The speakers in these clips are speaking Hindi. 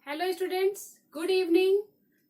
Hello students, good evening.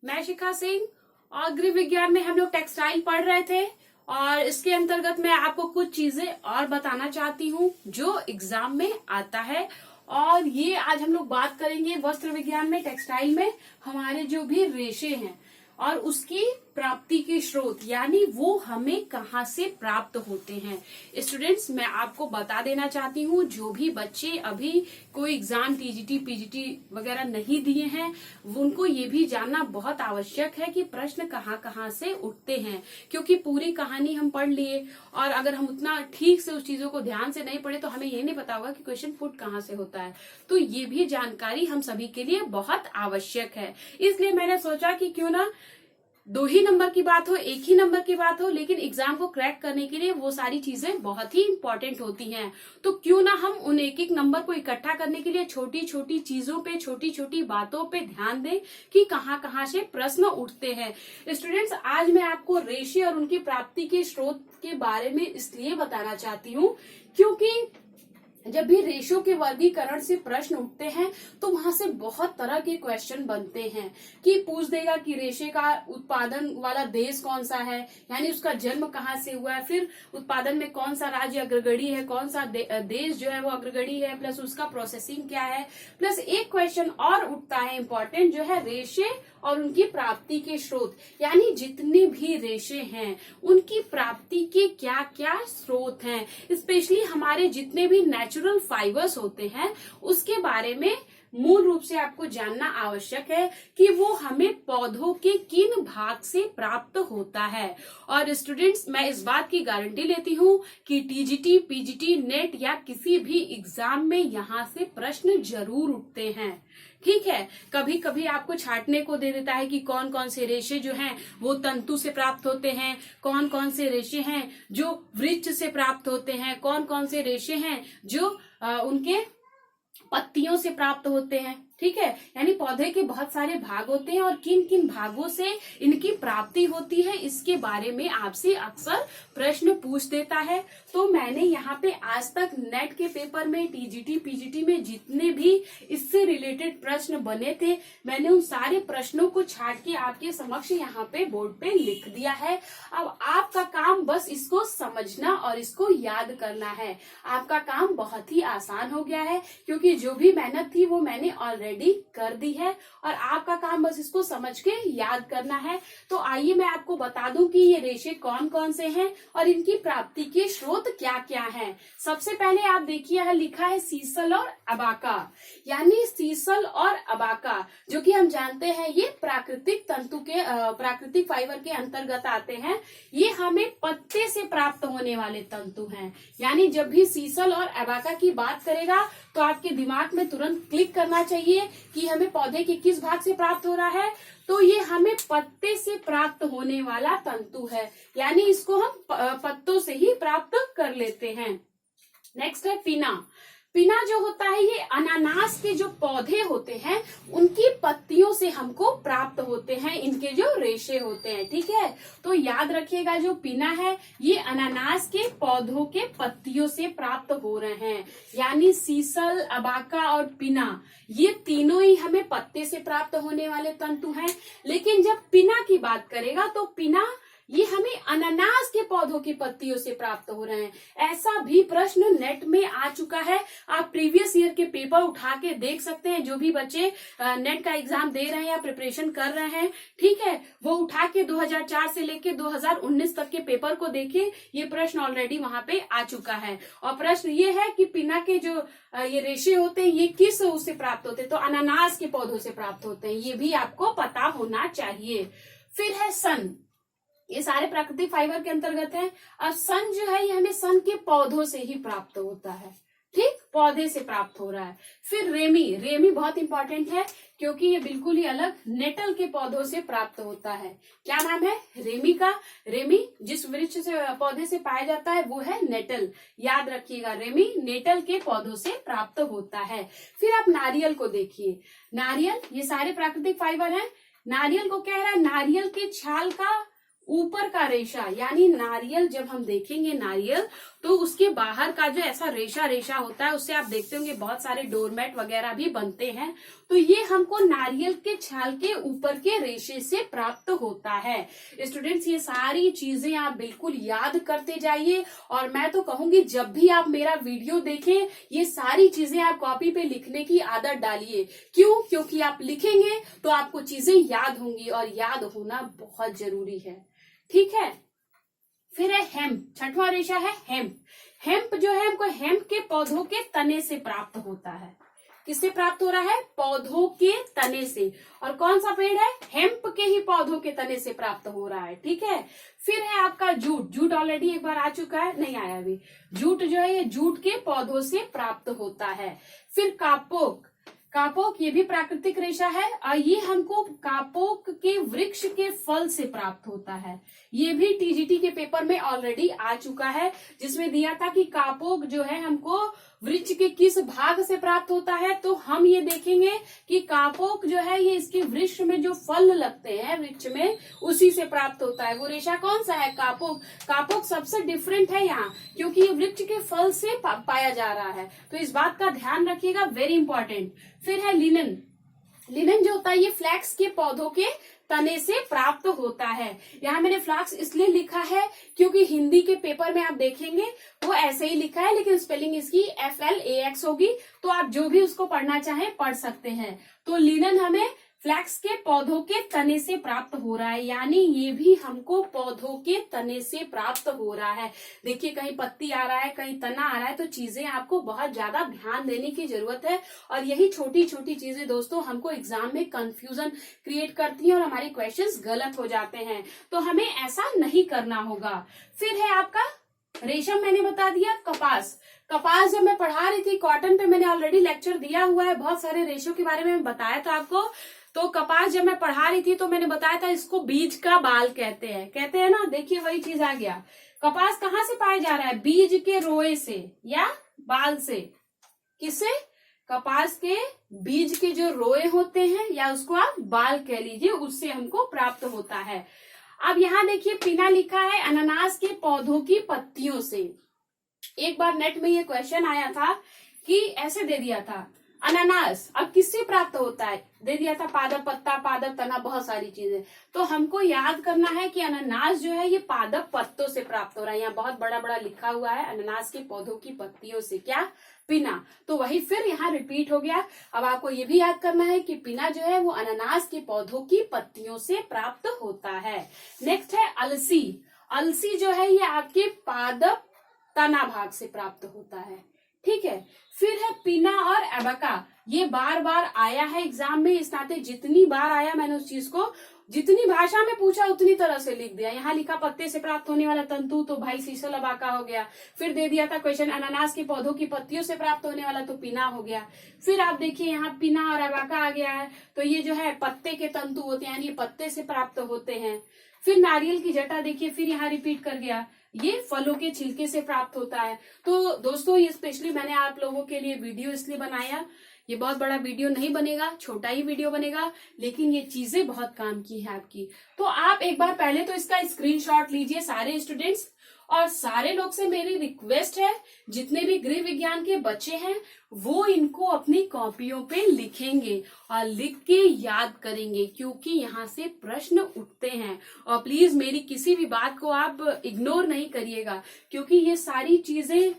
मैं शिखा सिंह और गृह विज्ञान में हम लोग टेक्सटाइल पढ़ रहे थे और इसके अंतर्गत मैं आपको कुछ चीजें और बताना चाहती हूँ जो एग्जाम में आता है। और ये आज हम लोग बात करेंगे वस्त्र विज्ञान में, टेक्सटाइल में हमारे जो भी रेशे हैं और उसकी प्राप्ति के स्रोत, यानी वो हमें कहाँ से प्राप्त होते हैं। स्टूडेंट्स, मैं आपको बता देना चाहती हूँ, जो भी बच्चे अभी कोई एग्जाम टीजीटी पीजीटी वगैरह नहीं दिए हैं, उनको ये भी जानना बहुत आवश्यक है कि प्रश्न कहाँ कहाँ से उठते हैं, क्योंकि पूरी कहानी हम पढ़ लिए और अगर हम उतना ठीक से उस चीजों को ध्यान से नहीं पढ़े तो हमें ये नहीं पता होगा कि क्वेश्चन पुट कहाँ से होता है। तो ये भी जानकारी हम सभी के लिए बहुत आवश्यक है। इसलिए मैंने सोचा कि क्यों ना 2 ही नंबर की बात हो, 1 ही नंबर की बात हो, लेकिन एग्जाम को क्रैक करने के लिए वो सारी चीजें बहुत ही इंपॉर्टेंट होती हैं। तो क्यों ना हम उन 1-1 नंबर को इकट्ठा करने के लिए छोटी छोटी चीजों पे, छोटी छोटी बातों पे ध्यान दें कि कहाँ कहाँ से प्रश्न उठते हैं। स्टूडेंट्स, आज मैं आपको रेशे और उनकी प्राप्ति के स्रोत के बारे में इसलिए बताना चाहती हूँ क्योंकि जब भी रेशो के वर्गीकरण से प्रश्न उठते हैं तो वहां से बहुत तरह के क्वेश्चन बनते हैं कि पूछ देगा कि रेशे का उत्पादन वाला देश कौन सा है, यानी उसका जन्म कहाँ से हुआ है, फिर उत्पादन में कौन सा राज्य अग्रगणी है, कौन सा देश जो है वो अग्रगणी है, प्लस उसका प्रोसेसिंग क्या है। प्लस एक क्वेश्चन और उठता है इम्पोर्टेंट, जो है रेशे और उनकी प्राप्ति के स्रोत, यानी जितने भी रेशे हैं उनकी प्राप्ति के क्या क्या स्रोत हैं। स्पेशली हमारे जितने भी नेचुरल फाइबर्स होते हैं उसके बारे में मूल रूप से आपको जानना आवश्यक है कि वो हमें पौधों के किन भाग से प्राप्त होता है। और स्टूडेंट्स, मैं इस बात की गारंटी लेती हूँ कि टीजीटी पीजीटी नेट या किसी भी एग्जाम में यहाँ से प्रश्न जरूर उठते हैं। ठीक है, कभी कभी आपको छांटने को दे देता है कि कौन कौन से रेशे जो हैं वो तंतु से प्राप्त होते हैं, कौन कौन से रेशे हैं जो वृक्ष से प्राप्त होते हैं, कौन कौन से रेशे हैं जो उनके पत्तियों से प्राप्त होते हैं। ठीक है, यानी पौधे के बहुत सारे भाग होते हैं और किन किन भागों से इनकी प्राप्ति होती है इसके बारे में आपसे अक्सर प्रश्न पूछ देता है। तो मैंने यहाँ पे आज तक नेट के पेपर में, टीजीटी पीजीटी में जितने भी इससे रिलेटेड प्रश्न बने थे, मैंने उन सारे प्रश्नों को छाट के आपके समक्ष यहाँ पे बोर्ड पे लिख दिया है। अब आपका काम बस इसको समझना और इसको याद करना है। आपका काम बहुत ही आसान हो गया है क्योंकि जो भी मेहनत थी वो मैंने ऑलरेडी कर दी है और आपका काम बस इसको समझ के याद करना है। तो आइए मैं आपको बता दूं कि ये रेशे कौन कौन से हैं और इनकी प्राप्ति के स्रोत क्या क्या हैं। सबसे पहले आप देखिए, यहाँ लिखा है सीसल और अबाका, यानी सीसल और अबाका जो कि हम जानते हैं ये प्राकृतिक तंतु के प्राकृतिक फाइबर के अंतर्गत आते हैं। ये हमें पत्ते से प्राप्त होने वाले तंतु हैं। यानी जब भी सीसल और अबाका की बात करेगा तो आपके दिमाग में तुरंत क्लिक करना चाहिए कि हमें पौधे के किस भाग से प्राप्त हो रहा है। तो ये हमें पत्ते से प्राप्त होने वाला तंतु है, यानी इसको हम पत्तों से ही प्राप्त कर लेते हैं। नेक्स्ट है पिना। पिना जो होता है ये अनानास के जो पौधे होते हैं उनकी पत्तियों से हमको प्राप्त होते हैं, इनके जो रेशे होते हैं। ठीक है, तो याद रखिएगा जो पिना है ये अनानास के पौधों के पत्तियों से प्राप्त हो रहे हैं। यानी सीसल, अबाका और पिना ये तीनों ही हमें पत्ते से प्राप्त होने वाले तंतु हैं। लेकिन जब पिना की बात करेगा तो पिना ये हमें अनानास के पौधों की पत्तियों से प्राप्त हो रहे हैं। ऐसा भी प्रश्न नेट में आ चुका है। आप प्रीवियस ईयर के पेपर उठा के देख सकते हैं, जो भी बच्चे नेट का एग्जाम दे रहे हैं या प्रिपरेशन कर रहे हैं, ठीक है, वो उठा के 2004 से लेके 2019 तक के पेपर को देखें। ये प्रश्न ऑलरेडी वहां पे आ चुका है। और प्रश्न ये है कि पिना के जो ये रेशे होते हैं ये किस उससे प्राप्त होते हैं, तो अनानास के पौधों से प्राप्त होते हैं। ये भी आपको पता होना चाहिए। फिर है सन, ये सारे प्राकृतिक फाइबर के अंतर्गत है। और सन जो है ये हमें सन के पौधों से ही प्राप्त होता है। ठीक, पौधे से प्राप्त हो रहा है। फिर रेमी, रेमी बहुत इंपॉर्टेंट है क्योंकि ये बिल्कुल ही अलग नेटल के पौधों से प्राप्त होता है। क्या नाम है रेमी का? रेमी जिस वृक्ष से पौधे से पाया जाता है वो है नेटल। याद रखिएगा, रेमी नेटल के पौधों से प्राप्त होता है। फिर आप नारियल को देखिए, नारियल ये सारे प्राकृतिक फाइबर हैं। नारियल को कह रहा है नारियल के छाल का ऊपर का रेशा यानी नारियल, जब हम देखेंगे नारियल तो उसके बाहर का जो ऐसा रेशा रेशा होता है उससे आप देखते होंगे बहुत सारे डोरमेट वगैरह भी बनते हैं। तो ये हमको नारियल के छाल के ऊपर के रेशे से प्राप्त होता है। स्टूडेंट्स, ये सारी चीजें आप बिल्कुल याद करते जाइए और मैं तो कहूंगी जब भी आप मेरा वीडियो देखें ये सारी चीजें आप कॉपी पे लिखने की आदत डालिए। क्यों? क्योंकि आप लिखेंगे तो आपको चीजें याद होंगी और याद होना बहुत जरूरी है। ठीक है। फिर है हेम्प, छठवां रेशा है हेम्प। हेम्प जो है हमको हेम्प के पौधों के तने से प्राप्त होता है। किससे प्राप्त हो रहा है? पौधों के तने से। और कौन सा पेड़ है? हेम्प के ही पौधों के तने से प्राप्त हो रहा है। ठीक है। फिर है आपका जूट। जूट ऑलरेडी एक बार आ चुका है, नहीं आया अभी। जूट जो है ये जूट के पौधों से प्राप्त होता है। फिर कापोक, कापोक ये भी प्राकृतिक रेशा है और ये हमको कापोक के वृक्ष के फल से प्राप्त होता है। ये भी टीजीटी के पेपर में ऑलरेडी आ चुका है, जिसमें दिया था कि कापोक जो है हमको वृक्ष के किस भाग से प्राप्त होता है। तो हम ये देखेंगे कि कापोक जो है ये इसके वृक्ष में जो फल लगते हैं वृक्ष में उसी से प्राप्त होता है। वो रेशा कौन सा है? कापोक। कापोक सबसे डिफरेंट है यहाँ, क्योंकि ये वृक्ष के फल से पाया जा रहा है। तो इस बात का ध्यान रखिएगा, वेरी इंपॉर्टेंट। फिर है लिनन। लिनन जो होता है ये फ्लैक्स के पौधों के तने से प्राप्त होता है। यहाँ मैंने फ्लैक्स इसलिए लिखा है क्योंकि हिंदी के पेपर में आप देखेंगे वो ऐसे ही लिखा है, लेकिन स्पेलिंग इसकी FLAX होगी। तो आप जो भी उसको पढ़ना चाहें पढ़ सकते हैं। तो लिनन हमें फ्लैक्स के पौधों के तने से प्राप्त हो रहा है, यानी ये भी हमको पौधों के तने से प्राप्त हो रहा है। देखिए कहीं पत्ती आ रहा है, कहीं तना आ रहा है, तो चीजें आपको बहुत ज्यादा ध्यान देने की जरूरत है। और यही छोटी छोटी चीजें दोस्तों हमको एग्जाम में कंफ्यूजन क्रिएट करती हैं और हमारे क्वेश्चंस गलत हो जाते हैं। तो हमें ऐसा नहीं करना होगा। फिर है आपका रेशम, मैंने बता दिया। कपास, कपास जब मैं पढ़ा रही थी कॉटन पे मैंने ऑलरेडी लेक्चर दिया हुआ है, बहुत सारे रेशों के बारे में बताया था आपको। तो कपास जब मैं पढ़ा रही थी तो मैंने बताया था इसको बीज का बाल कहते हैं ना। देखिए वही चीज आ गया। कपास कहाँ से पाया जा रहा है? बीज के रोए से या बाल से। किससे? कपास के बीज के जो रोए होते हैं या उसको आप बाल कह लीजिए, उससे हमको प्राप्त होता है। अब यहाँ देखिए पिना लिखा है अनानास के पौधों की पत्तियों से। एक बार नेट में ये क्वेश्चन आया था कि ऐसे दे दिया था अनानास अब किससे प्राप्त होता है, दे दिया था पादप पत्ता, पादप तना, बहुत सारी चीजें। तो हमको याद करना है कि अनानास जो है ये पादप पत्तों से प्राप्त हो रहा है। यहाँ बहुत बड़ा बड़ा लिखा हुआ है अनानास के पौधों की पत्तियों से। क्या? पिना। तो वही फिर यहाँ रिपीट हो गया। अब आपको ये भी याद करना है कि पिना जो है वो अनानास के पौधों की पत्तियों से प्राप्त होता है। नेक्स्ट है अलसी। अलसी जो है ये आपके पादप तना भाग से प्राप्त होता है। ठीक है। फिर है पिना और एबका। ये बार बार आया है एग्जाम में, इस नाते जितनी बार आया मैंने उस चीज को जितनी भाषा में पूछा उतनी तरह से लिख दिया। यहाँ लिखा पत्ते से प्राप्त होने वाला तंतु, तो भाई सीसल अबाका हो गया। फिर दे दिया था क्वेश्चन अनानास के पौधों की पत्तियों से प्राप्त होने वाला, तो पिना हो गया। फिर आप देखिए यहाँ पिना और अबाका आ गया है, तो ये जो है पत्ते के तंतु होते हैं, ये पत्ते से प्राप्त होते हैं। फिर नारियल की जटा देखिए, फिर यहाँ रिपीट कर गया, ये फलों के छिलके से प्राप्त होता है। तो दोस्तों ये स्पेशली मैंने आप लोगों के लिए वीडियो इसलिए बनाया, ये बहुत बड़ा वीडियो नहीं बनेगा, छोटा ही वीडियो बनेगा, लेकिन ये चीजें बहुत काम की है आपकी। तो आप एक बार पहले तो इसका स्क्रीनशॉट लीजिए सारे स्टूडेंट्स, और सारे लोग से मेरी रिक्वेस्ट है जितने भी गृह विज्ञान के बच्चे हैं वो इनको अपनी कॉपियों पे लिखेंगे और लिख के याद करेंगे, क्योंकि यहाँ से प्रश्न उठते हैं। और प्लीज मेरी किसी भी बात को आप इग्नोर नहीं करिएगा, क्योंकि ये सारी चीजें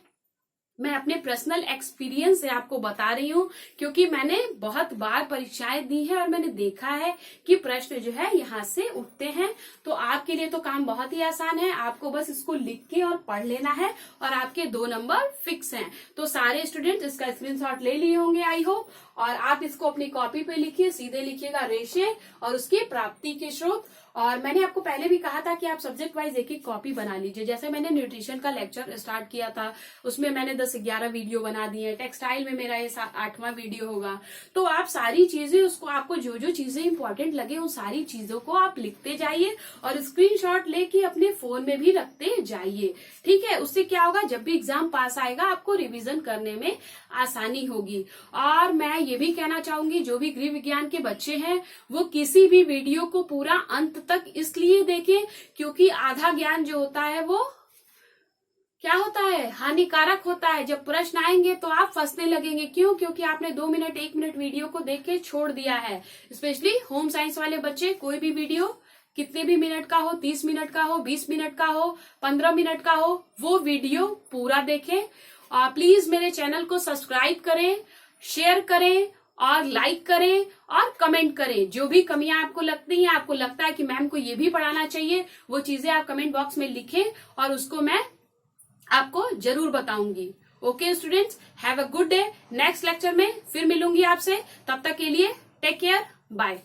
मैं अपने पर्सनल एक्सपीरियंस से आपको बता रही हूँ, क्योंकि मैंने बहुत बार परीक्षाएं दी है और मैंने देखा है कि प्रश्न जो है यहाँ से उठते हैं। तो आपके लिए तो काम बहुत ही आसान है, आपको बस इसको लिख के और पढ़ लेना है और आपके 2 नंबर फिक्स हैं। तो सारे स्टूडेंट इसका स्क्रीनशॉट ले लिए होंगे आई होप, और आप इसको अपनी कॉपी पे लिखिए, सीधे लिखिएगा रेशे और उसकी प्राप्ति के स्रोत। और मैंने आपको पहले भी कहा था कि आप सब्जेक्ट वाइज एक एक कॉपी बना लीजिए। जैसे मैंने न्यूट्रिशन का लेक्चर स्टार्ट किया था, उसमें मैंने 10-11 वीडियो बना दिए। टेक्सटाइल में मेरा ये 8वां वीडियो होगा। तो आप सारी चीजें उसको, आपको जो जो चीजें इंपॉर्टेंट लगे उन सारी चीजों को आप लिखते जाइए और स्क्रीनशॉट लेके अपने फोन में भी रखते जाइए। ठीक है। उससे क्या होगा, जब भी एग्जाम पास आएगा आपको रिविजन करने में आसानी होगी। और मैं ये भी कहना चाहूंगी जो भी गृह विज्ञान के बच्चे हैं वो किसी भी वीडियो को पूरा अंत तक इसलिए देखें क्योंकि आधा ज्ञान जो होता है वो क्या होता है, हानिकारक होता है। जब प्रश्न आएंगे तो आप फंसने लगेंगे। क्यों? क्योंकि आपने 2 मिनट 1 मिनट वीडियो को देख के छोड़ दिया है। स्पेशली होम साइंस वाले बच्चे कोई भी वीडियो कितने भी मिनट का हो, 30 मिनट का हो, 20 मिनट का हो, 15 मिनट का हो, वो वीडियो पूरा देखें। और प्लीज मेरे चैनल को सब्सक्राइब करें, शेयर करें और लाइक करें और कमेंट करें। जो भी कमियां आपको लगती हैं, आपको लगता है कि मैम को ये भी पढ़ाना चाहिए, वो चीजें आप कमेंट बॉक्स में लिखें और उसको मैं आपको जरूर बताऊंगी। Okay students, have a good day. Next lecture में फिर मिलूंगी आपसे। तब तक के लिए टेक केयर, बाय।